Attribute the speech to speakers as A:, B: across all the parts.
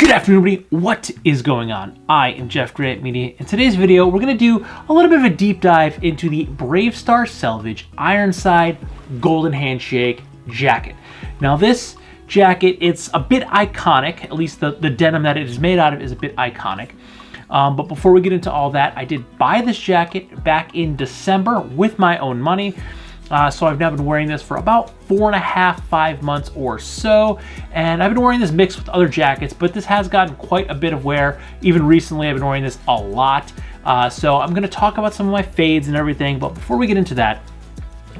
A: Good afternoon, everybody. What is going on? I am jeffgrantMEDIA. In today's video, we're going to do a little bit of a deep dive into the Brave Star Selvage Ironside Golden Handshake jacket. Now this jacket, it's a bit iconic, at least the denim that it is made out of is a bit iconic. But before we get into all that, I did buy this jacket back in December with my own money. So I've now been wearing this for about 4.5, 5 months or so. And I've been wearing this mixed with other jackets, but this has gotten quite a bit of wear. Even recently, I've been wearing this a lot. So I'm gonna talk about some of my fades and everything. But before we get into that,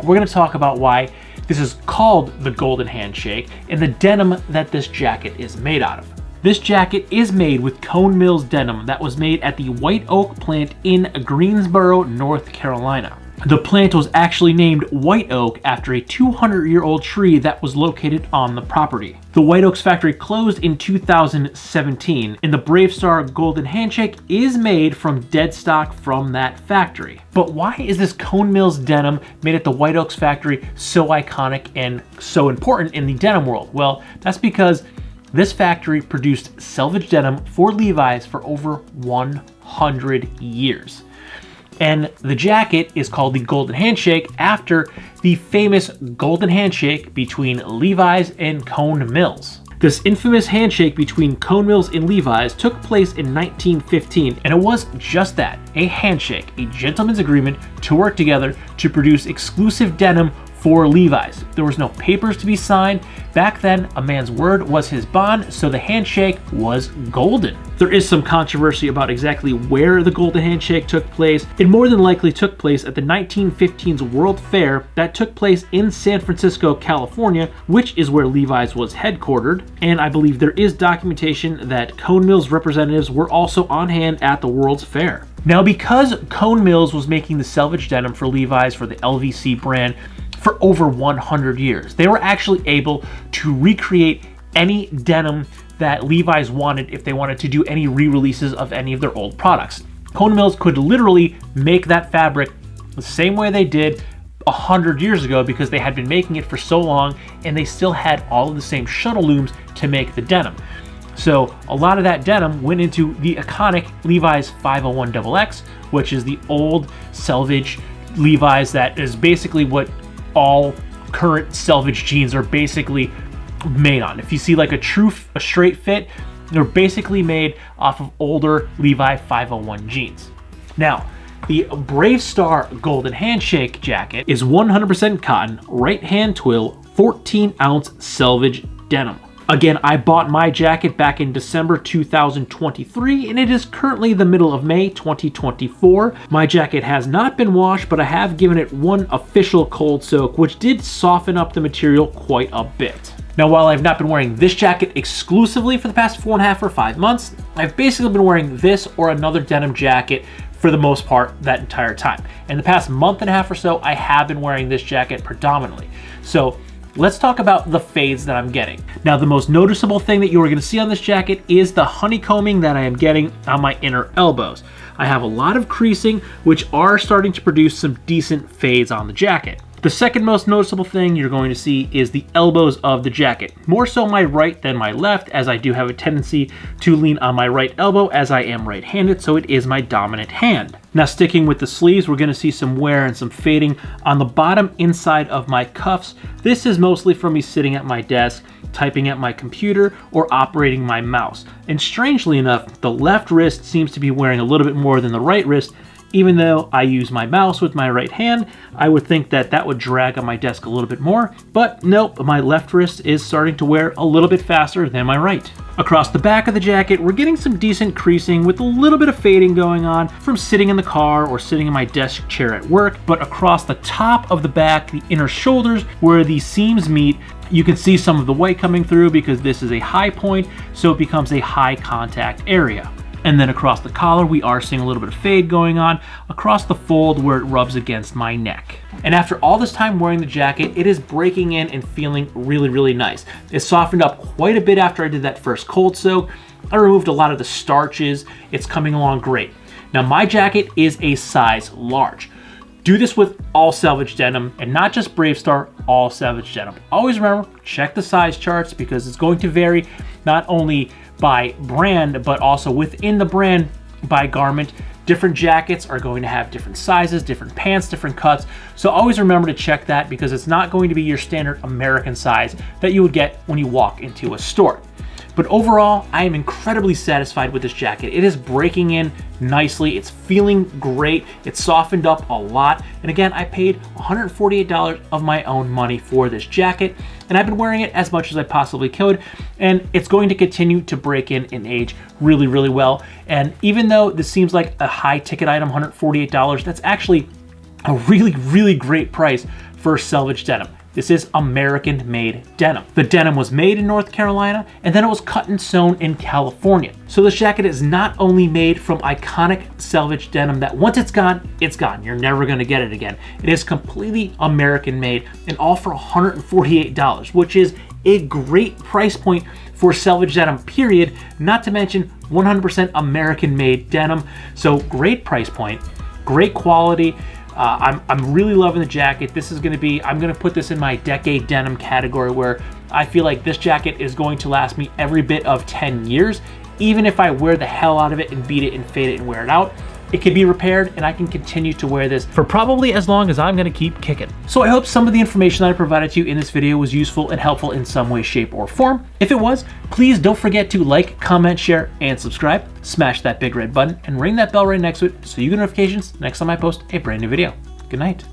A: we're gonna talk about why this is called the Golden Handshake and the denim that this jacket is made out of. This jacket is made with Cone Mills Denim that was made at the White Oak plant in Greensboro, North Carolina. The plant was actually named White Oak after a 200-year-old tree that was located on the property. The White Oaks factory closed in 2017, and the Brave Star Golden Handshake is made from dead stock from that factory. But why is this Cone Mills denim made at the White Oaks factory so iconic and so important in the denim world? Well, that's because this factory produced selvage denim for Levi's for over 100 years. And the jacket is called the Golden Handshake after the famous Golden Handshake between Levi's and Cone Mills. This infamous handshake between Cone Mills and Levi's took place in 1915, and it was just that, a handshake, a gentleman's agreement to work together to produce exclusive denim for Levi's. There was no papers to be signed. Back then, a man's word was his bond, so the handshake was golden. There is some controversy about exactly where the Golden Handshake took place. It more than likely took place at the 1915's World Fair that took place in San Francisco, California, which is where Levi's was headquartered. And I believe there is documentation that Cone Mills representatives were also on hand at the World's Fair. Now, because Cone Mills was making the selvage denim for Levi's for the LVC brand for over 100 years, they were actually able to recreate any denim that Levi's wanted if they wanted to do any re-releases of any of their old products. Cone Mills could literally make that fabric the same way they did 100 years ago because they had been making it for so long, and they still had all of the same shuttle looms to make the denim. So a lot of that denim went into the iconic Levi's 501XX, which is the old selvage Levi's that is basically what all current selvage jeans are basically made on. If you see like a straight fit, they're basically made off of older Levi 501 jeans. Now, the Brave Star Golden Handshake jacket is 100% cotton, right hand twill, 14-ounce selvage denim. Again, I bought my jacket back in December 2023, and it is currently the middle of May 2024. My jacket has not been washed, but I have given it one official cold soak, which did soften up the material quite a bit. Now, while I've not been wearing this jacket exclusively for the past 4.5 or 5 months, I've basically been wearing this or another denim jacket for the most part that entire time. In the past month and a half or so, I have been wearing this jacket predominantly. So let's talk about the fades that I'm getting. Now, the most noticeable thing that you are going to see on this jacket is the honeycombing that I am getting on my inner elbows. I have a lot of creasing, which are starting to produce some decent fades on the jacket. The second most noticeable thing you're going to see is the elbows of the jacket. More so my right than my left, as I do have a tendency to lean on my right elbow as I am right-handed, so it is my dominant hand. Now, sticking with the sleeves, we're going to see some wear and some fading on the bottom inside of my cuffs. This is mostly from me sitting at my desk, typing at my computer, or operating my mouse. And strangely enough, the left wrist seems to be wearing a little bit more than the right wrist. Even though I use my mouse with my right hand, I would think that that would drag on my desk a little bit more, but nope, my left wrist is starting to wear a little bit faster than my right. Across the back of the jacket, we're getting some decent creasing with a little bit of fading going on from sitting in the car or sitting in my desk chair at work, but across the top of the back, the inner shoulders, where the seams meet, you can see some of the white coming through because this is a high point, so it becomes a high contact area. And then across the collar, we are seeing a little bit of fade going on across the fold where it rubs against my neck. And after all this time wearing the jacket, it is breaking in and feeling really, really nice. It softened up quite a bit after I did that first cold soak. I removed a lot of the starches. It's coming along great. Now, my jacket is a size large. Do this with all selvage denim, and not just Brave Star, all selvage denim. Always remember, check the size charts because it's going to vary not only by brand, but also within the brand by garment. Different jackets are going to have different sizes, different pants, different cuts. So always remember to check that, because it's not going to be your standard American size that you would get when you walk into a store. But overall, I am incredibly satisfied with this jacket. It is breaking in nicely. It's feeling great. It's softened up a lot. And again, I paid $148 of my own money for this jacket, and I've been wearing it as much as I possibly could. And it's going to continue to break in age really, really well. And even though this seems like a high ticket item, $148, that's actually a really, really great price for selvage denim. This is American-made denim. The denim was made in North Carolina, and then it was cut and sewn in California. So this jacket is not only made from iconic selvage denim that once it's gone, it's gone. You're never gonna get it again. It is completely American-made, and all for $148, which is a great price point for selvage denim, period. Not to mention 100% American-made denim. So great price point, great quality. I'm really loving the jacket. This is gonna be, I'm gonna put this in my decade denim category, where I feel like this jacket is going to last me every bit of 10 years. Even if I wear the hell out of it and beat it and fade it and wear it out, it can be repaired, and I can continue to wear this for probably as long as I'm gonna keep kicking. So I hope some of the information that I provided to you in this video was useful and helpful in some way, shape, or form. If it was, please don't forget to like, comment, share, and subscribe. Smash that big red button and ring that bell right next to it so you get notifications next time I post a brand new video. Good night.